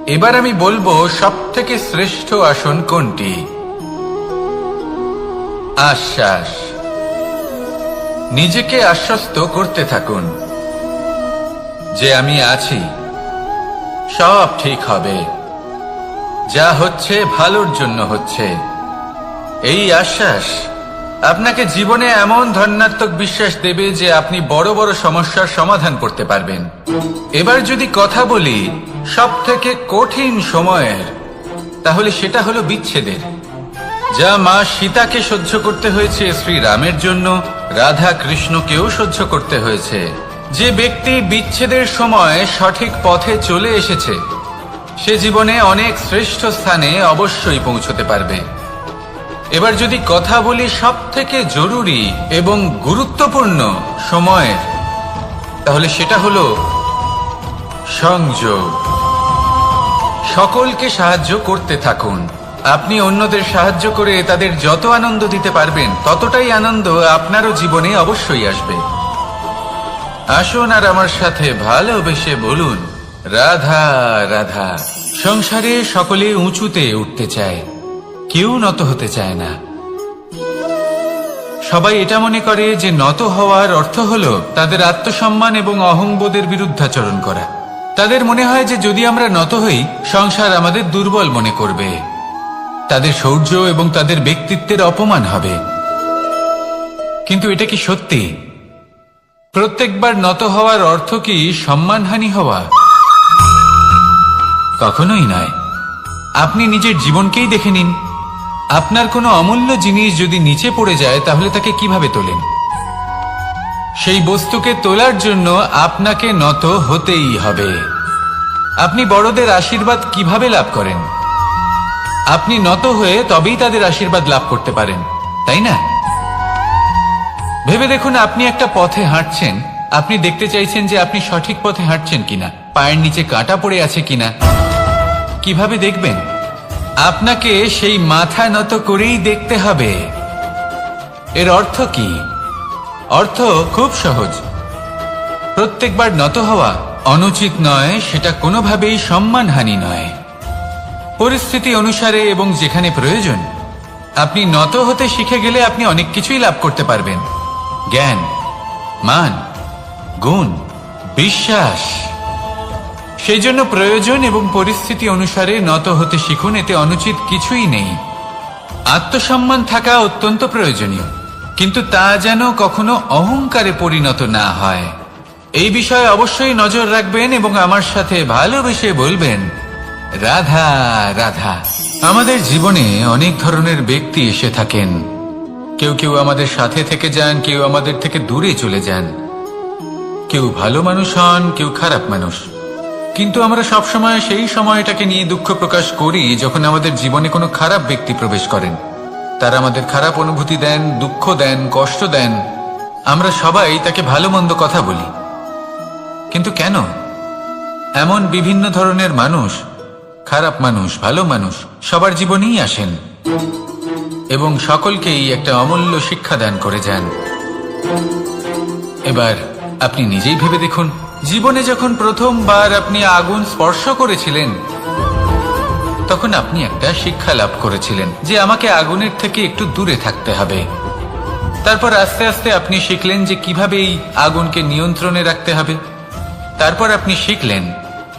এবার আমি বলবো সবথেকে শ্রেষ্ঠ আসন কোনটি। আশ্বাস। নিজেকে আশ্বস্ত করতে থাকুন যে আমি আছি, সব ঠিক হবে, যা হচ্ছে ভালোর জন্য হচ্ছে। এই আশ্বাস আপনাকে জীবনে এমন ধনাত্মক বিশ্বাস দেবে যে আপনি বড় বড় সমস্যার সমাধান করতে পারবেন। এবার যদি কথা বলি সবথেকে কঠিন সময়ের, তাহলে সেটা হলো বিচ্ছেদের। যা মা সীতাকে সহ্য করতে হয়েছে শ্রীরামের জন্য, রাধা কৃষ্ণকেও সহ্য করতে হয়েছে। যে ব্যক্তি বিচ্ছেদের সময় সঠিক পথে চলে এসেছে, সে জীবনে অনেক শ্রেষ্ঠ স্থানে অবশ্যই পৌঁছতে পারবে। এবার যদি কথা বলি সবথেকে জরুরি এবং গুরুত্বপূর্ণ সময়ের, তাহলে সেটা হলো সংযোগ। সকলকে সাহায্য করতে থাকুন। আপনি অন্যদের সাহায্য করে তাদের যত আনন্দ দিতে পারবেন, ততটাই আনন্দ আপনারও জীবনে অবশ্যই আসবে। আসুন আর আমার সাথে ভালোবেসে বলুন, রাধা রাধা। সংসারে সকলে উঁচুতে উঠতে চায়, কেউ নত হতে চায় না। সবাই এটা মনে করে যে নত হওয়ার অর্থ হলো তাদের আত্মসম্মান এবং অহংবোধের বিরুদ্ধাচরণ করা। তাদের মনে হয় যে যদি আমরা নত হই, সংসার আমাদের দুর্বল মনে করবে, তাদের শৌর্য এবং তাদের ব্যক্তিত্বের অপমান হবে। কিন্তু এটা কি সত্যি? প্রত্যেকবার নত হওয়ার অর্থ কি সম্মানহানি হওয়া? কখনোই নয়। আপনি নিজের জীবনকেই দেখে নিন। আপনার কোনো অমূল্য জিনিস যদি নিচে পড়ে যায়, তাহলে তাকে কিভাবে তোলেন? সেই বস্তুকে তোলার জন্য আপনাকে নত হতেই হবে। আপনি বড়দের আশীর্বাদ কিভাবে লাভ করেন? আপনি নত হয়ে তবেই তাদের আশীর্বাদ লাভ করতে পারেন, তাই না? ভেবে দেখুন, আপনি একটা পথে হাঁটছেন, আপনি দেখতে চাইছেন যে আপনি সঠিক পথে হাঁটছেন কিনা, পায়ের নিচে কাঁটা পড়ে আছে কিনা। কিভাবে দেখবেন? আপনাকে সেই মাথা নত করেই দেখতে হবে। এর অর্থ কি? অর্থ খুব সহজ। প্রত্যেকবার নত হওয়া অনুচিত নয়, সেটা কোনোভাবেই সম্মানহানি নয়। পরিস্থিতি অনুসারে এবং যেখানে প্রয়োজন আপনি নত হতে শিখে গেলে আপনি অনেক কিছুই লাভ করতে পারবেন। জ্ঞান, মান, গুণ, বিশ্বাস। সেই জন্য প্রয়োজন এবং পরিস্থিতি অনুসারে নত হতে শিখুন, এতে অনুচিত কিছুই নেই। আত্মসম্মান থাকা অত্যন্ত প্রয়োজনীয়, কিন্তু তা যেন কখনো অহংকারে পরিণত না হয়। এই বিষয়ে অবশ্যই নজর রাখবেন এবং আমার সাথে ভালোবেসে বলবেন, রাধা রাধা। আমাদের জীবনে অনেক ধরনের ব্যক্তি এসে থাকেন। কেউ কেউ আমাদের সাথে থেকে যান, কেউ আমাদের থেকে দূরে চলে যান। কেউ ভালো মানুষ হন, কেউ খারাপ মানুষ। কিন্তু আমরা সবসময় সেই সময়টাকে নিয়ে দুঃখ প্রকাশ করি যখন আমাদের জীবনে কোনো খারাপ ব্যক্তি প্রবেশ করেন। তারা আমাদের খারাপ অনুভূতি দেন, দুঃখ দেন, কষ্ট দেন। আমরা সবাই তাকে ভালো মন্দ কথা বলি। কিন্তু কেন? এমন বিভিন্ন ধরনের মানুষ, খারাপ মানুষ, ভালো মানুষ সবার জীবনেই আসেন এবং সকলকেই একটা অমূল্য শিক্ষা দান করে যান। এবার আপনি নিজেই ভেবে দেখুন, জীবনে যখন প্রথমবার আপনি আগুন স্পর্শ করেছিলেন তখন আপনি একটা শিক্ষা লাভ করেছিলেন যে আমাকে আগুনের থেকে একটু দূরে থাকতে হবে। তারপর আস্তে আস্তে আপনি শিখলেন যে কিভাবে এই আগুনকে নিয়ন্ত্রণে রাখতে হবে। তারপর আপনি শিখলেন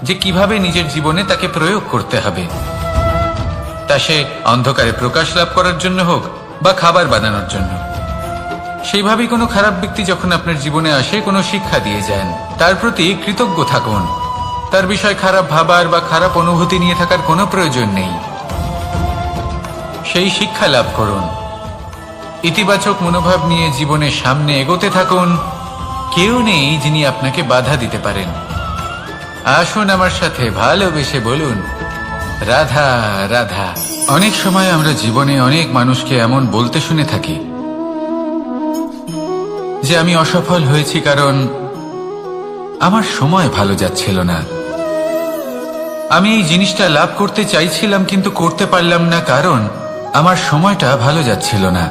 যে কিভাবে নিজের জীবনে তাকে প্রয়োগ করতে হবে, তা সে অন্ধকারে প্রকাশ লাভ করার জন্য হোক বা খাবার বানানোর জন্য। সেইভাবেই কোনো খারাপ ব্যক্তি যখন আপনার জীবনে আসে কোনো শিক্ষা দিয়ে যান, তার প্রতি কৃতজ্ঞ থাকুন। তার বিষয় খারাপ ভাবার বা খারাপ অনুভূতি নিয়ে থাকার কোনো প্রয়োজন নেই। সেই শিক্ষা লাভ করুন, ইতিবাচক মনোভাব নিয়ে জীবনের সামনে এগোতে থাকুন। কেউ নেই যিনি আপনাকে বাধা দিতে পারেন। আসুন আমার সাথে ভালোবেসে বলুন, রাধা রাধা। অনেক সময় আমরা জীবনে অনেক মানুষকে এমন বলতে শুনে থাকি যে আমি অসফল হয়েছি কারণ আমার সময় ভালো যাচ্ছিল না। আমি এই জিনিসটা লাভ করতে চাইছিলাম কিন্তু করতে পারলাম না কারণ আমার সময়টা ভালো যাচ্ছিল না।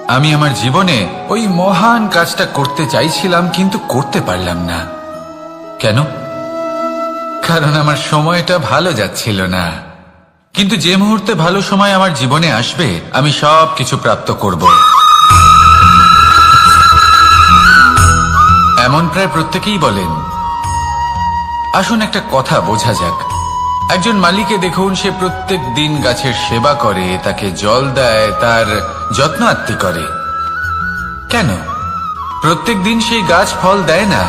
আমি আমার জীবনে ওই মহান কাজটা করতে চাইছিলাম কিন্তু করতে পারলাম না। কেন? কারণ আমার সময়টা ভালো যাচ্ছিল না। কিন্তু যে মুহূর্তে ভালো সময় আমার জীবনে আসবে আমি সব কিছু প্রাপ্ত করব। এমন প্রায় প্রত্যেকেই বলেন। আসুন একটা কথা বোঝা যাক। একজন মালিকে দেখুন, সে প্রত্যেক দিন গাছের সেবা করে, তাকে জল দেয়, তার যত্ন আত্তি করে। কেন? প্রত্যেক দিন সেই গাছ ফল দেয় না।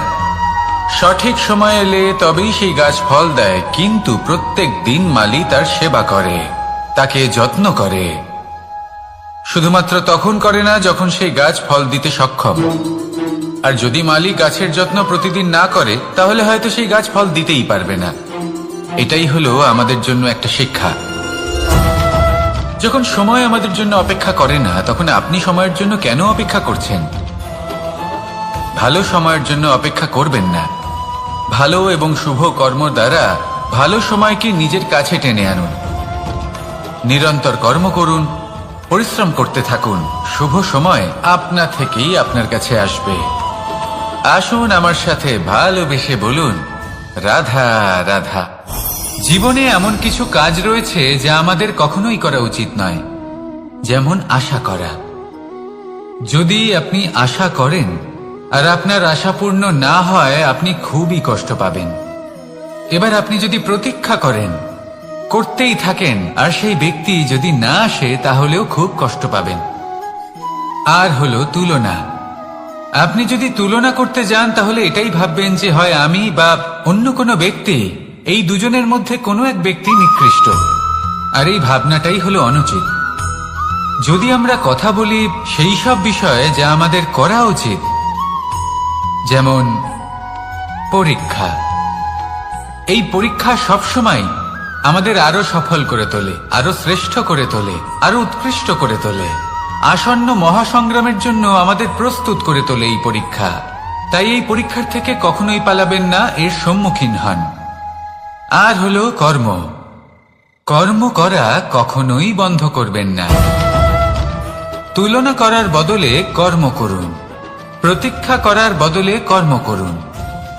সঠিক সময় এলে তবেই সেই গাছ ফল দেয়, কিন্তু প্রত্যেক দিন মালি তার সেবা করে, তাকে যত্ন করে। শুধুমাত্র তখন করে না যখন সেই গাছ ফল দিতে সক্ষম। আর যদি মালি গাছের যত্ন প্রতিদিন না করে তাহলে হয়তো সেই গাছ ফল দিতেই পারবে না। এটাই হলো আমাদের জন্য একটা শিক্ষা। যখন সময় আমাদের জন্য অপেক্ষা করে না তখন আপনি সময়ের জন্য কেন অপেক্ষা করছেন? ভালো সময়ের জন্য অপেক্ষা করবেন না। ভালো এবং শুভ কর্ম দ্বারা ভালো সময়কে নিজের কাছে টেনে আনুন। নিরন্তর কর্ম করুন, পরিশ্রম করতে থাকুন। শুভ সময় আপনা থেকেই আপনার কাছে আসবে। আসুন আমার সাথে ভালোবেসে বলুন, রাধা রাধা। জীবনে এমন কিছু কাজ রয়েছে যা আমাদের কখনোই করা উচিত নয়, যেমন আশা করা। যদি আপনি আশা করেন আর আপনার আশা পূর্ণ না হয় আপনি খুবই কষ্ট পাবেন। এবার আপনি যদি প্রতীক্ষা করেন, করতেই থাকেন, আর সেই ব্যক্তি যদি না আসে তাহলেও খুব কষ্ট পাবেন। আর হলো তুলনা। আপনি যদি তুলনা করতে যান তাহলে এটাই ভাববেন যে হয় আমি বা অন্য কোনো ব্যক্তি, এই দুজনের মধ্যে কোনো এক ব্যক্তি নিকৃষ্ট। আর এই ভাবনাটাই হলো অনুচিত। যদি আমরা কথা বলি সেই সব বিষয়ে যা আমাদের করা উচিত, যেমন পরীক্ষা। এই পরীক্ষা সবসময় আমাদের আরো সফল করে তোলে, আরো শ্রেষ্ঠ করে তোলে, আরো উৎকৃষ্ট করে তোলে। আসন্ন মহাসংগ্রামের জন্য আমাদের প্রস্তুত করে তোলে এই পরীক্ষা। তাই এই পরীক্ষার থেকে কখনোই পালাবেন না, এর সম্মুখীন হন। আর হলো কর্ম। কর্ম করা কখনোই বন্ধ করবেন না। তুলনা করার বদলে কর্ম করুন, প্রতীক্ষা করার বদলে কর্ম করুন,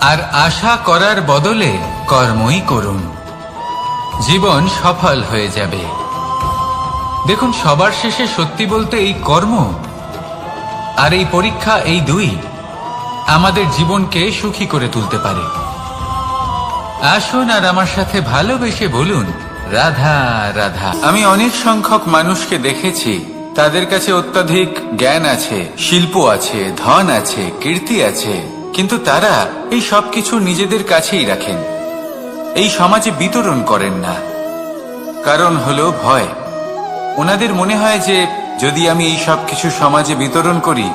আর আশা করার বদলে কর্মই করুন। জীবন সফল হয়ে যাবে। দেখুন, সবার শেষে সত্যি বলতে এই কর্ম আর এই পরীক্ষা, এই দুই আমাদের জীবনকে সুখী করে তুলতে পারে। আসুন আর আমার সাথে ভালোবেসে বলুন, রাধা রাধা। আমি অনেক সংখ্যক মানুষকে দেখেছি, তাদের কাছে অত্যাধিক জ্ঞান আছে, শিল্প আছে, ধন আছে, কীর্তি আছে, কিন্তু তারা এই সবকিছু নিজেদের কাছেই রাখেন, এই সমাজে বিতরণ করেন না। কারণ হলো ভয়। ওনাদের মনে হয় যে যদি আমি এই সব কিছু সমাজে বিতরণ করি,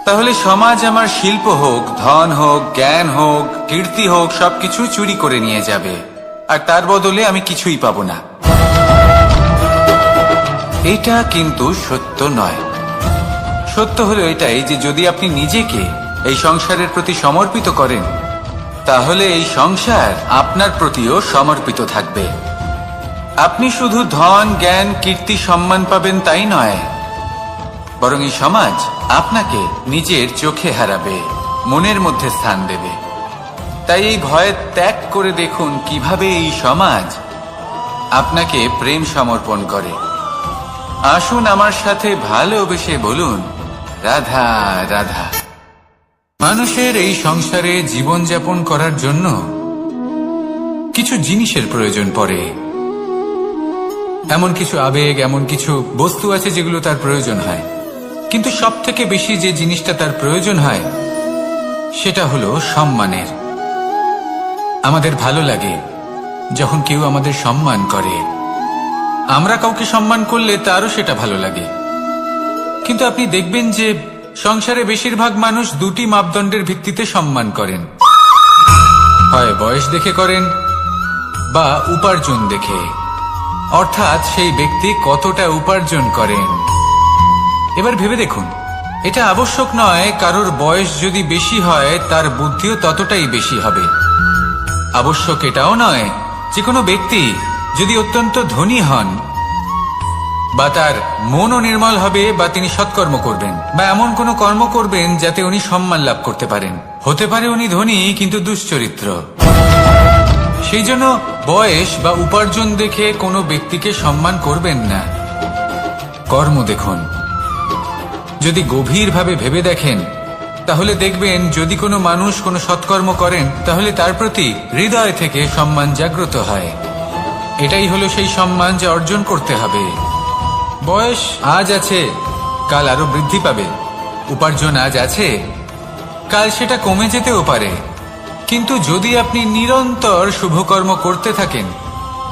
তাহলে সমাজ আমার শিল্প হোক, ধন হোক, জ্ঞান হোক, কীর্তি হোক, সবকিছু চুরি করে নিয়ে যাবে, আর তার বদলে আমি কিছুই পাবো না। এটা কিন্তু সত্য নয়। সত্য হলো এটাই যে যদি আপনি নিজেকে এই সংসারের প্রতি সমর্পিত করেন, তাহলে এই সংসার আপনার প্রতিও সমর্পিত থাকবে। আপনি শুধু ধন, জ্ঞান, কীর্তি, সম্মান পাবেন তাই নয়, বরং এই সমাজ আপনাকে নিজের চোখে হারাবে, মনের মধ্যে স্থান দেবে। তাই এই ভয় ত্যাগ করে দেখুন কিভাবে এই সমাজ আপনাকে প্রেম সমর্পণ করে। আসুন আমার সাথে ভালোবেসে বলুন, রাধা রাধা। মানুষের এই সংসারে জীবনযাপন করার জন্য কিছু জিনিসের প্রয়োজন পড়ে। এমন কিছু আবেগ, এমন কিছু বস্তু আছে যেগুলো তার প্রয়োজন হয়, কিন্তু সব থেকে বেশি যে জিনিসটা তার প্রয়োজন হয় সেটা হলো সম্মানের। আমাদের ভালো লাগে যখন কেউ আমাদের সম্মান করে। আমরা কাউকে সম্মান করলে তারও সেটা ভালো লাগে। কিন্তু আপনি দেখবেন যে সংসারে বেশিরভাগ মানুষ দুটি মাপদণ্ডের ভিত্তিতে সম্মান করেন, হয় বয়স দেখে করেন বা উপার্জন দেখে, অর্থাৎ সেই ব্যক্তি কতটা উপার্জন করেন। এবার ভেবে দেখুন, এটা আবশ্যক নয় কারোর বয়স যদি বেশি হয় তার বুদ্ধিও ততটাই বেশি হবে। আবশ্যক এটাও নয় যে কোনো ব্যক্তি যদি অত্যন্ত ধনী হন বা তার মনও নির্মল হবে বা তিনি সৎকর্ম করবেন বা এমন কোনো কর্ম করবেন যাতে উনি সম্মান লাভ করতে পারেন। হতে পারে উনি ধনী কিন্তু দুশ্চরিত্র। সেই জন্য বয়স বা উপার্জন দেখে কোনো ব্যক্তিকে সম্মান করবেন না। কর্ম দেখুন। যদি গভীরভাবে ভেবে দেখেন তাহলে দেখবেন যদি কোনো মানুষ কোনো সৎকর্ম করেন তাহলে তার প্রতি হৃদয় থেকে সম্মান জাগ্রত হয়। এটাই হলো সেই সম্মান যা অর্জন করতে হবে। বয়স আজ আছে, কাল আরো বৃদ্ধি পাবে। উপার্জন আজ আছে, কাল সেটা কমে যেতেও পারে। কিন্তু যদি আপনি নিরন্তর শুভকর্ম করতে থাকেন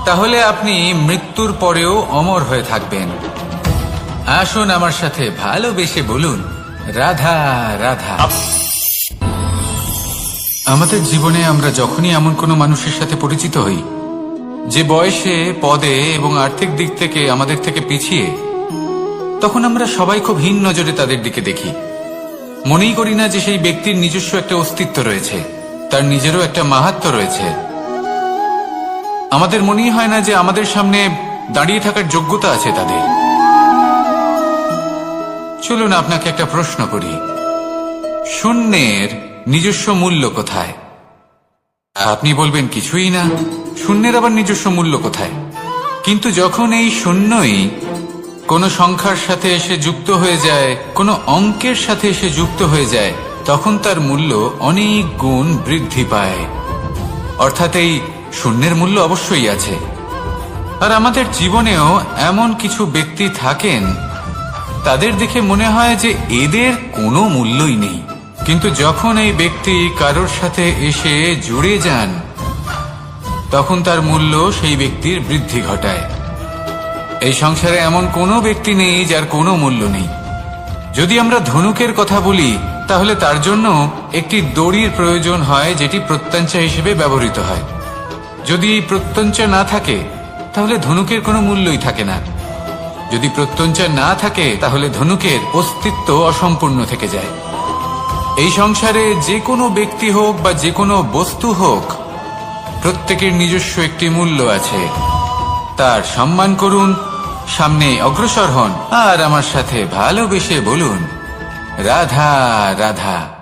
তাহলে আপনি মৃত্যুর পরেও অমর হয়ে থাকবেন। আসুন আমার সাথে ভালোবেসে বলুন, রাধা রাধা। আমাদের জীবনে আমরা যখনই এমন কোনো মানুষের সাথে পরিচিত হই যে বয়সে, পদে এবং আর্থিক দিক থেকে আমাদের থেকে পিছিয়ে, তখন আমরা সবাই খুব হীন নজরে তাদের দিকে দেখি। মনেই করি না যে সেই ব্যক্তির নিজস্ব একটা অস্তিত্ব রয়েছে, তার নিজেরও একটা মাহাত্ম্য রয়েছে। আমাদের মনেই হয় না যে আমাদের সামনে দাঁড়িয়ে থাকার যোগ্যতা আছে তাদের। চলুন আপনাকে একটা প্রশ্ন করি, শূন্যের নিজস্ব মূল্য কোথায়? আপনি বলবেন কিছুই না। শূন্যের আবার নিজস্ব মূল্য কোথায়? কিন্তু যখন এই শূন্যই কোনো সংখ্যার সাথে এসে যুক্ত হয়ে যায়, কোনো অঙ্কের সাথে এসে যুক্ত হয়ে যায়, তখন তার মূল্য অনেক গুণ বৃদ্ধি পায়। অর্থাৎ এই শূন্যের মূল্য অবশ্যই আছে। আর আমাদের জীবনেও এমন কিছু ব্যক্তি থাকেন, তাদের দেখে মনে হয় যে এদের কোনো মূল্যই নেই। কিন্তু যখন এই ব্যক্তি কারোর সাথে এসে জুড়ে যান তখন তার মূল্য সেই ব্যক্তির বৃদ্ধি ঘটায়। এই সংসারে এমন কোনো ব্যক্তি নেই যার কোনো মূল্য নেই। যদি আমরা ধনুকের কথা বলি তাহলে তার জন্য একটি দড়ির প্রয়োজন হয় যেটি প্রত্যঞ্চা হিসেবে ব্যবহৃত হয়। যদি প্রত্যঞ্চা না থাকে তাহলে ধনুকের কোনো মূল্যই থাকে না। যদি প্রত্যঞ্চা না থাকে তাহলে ধনুকের অস্তিত্ব অসম্পূর্ণ থেকে যায়। এই সংসারে যে কোনো ব্যক্তি হোক বা যে কোনো বস্তু হোক, প্রত্যেকের নিজস্ব একটি মূল্য আছে। তার সম্মান করুন, সামনে অগ্রসর হন আর আমার সাথে ভালোবেসে বলুন রাধা রাধা।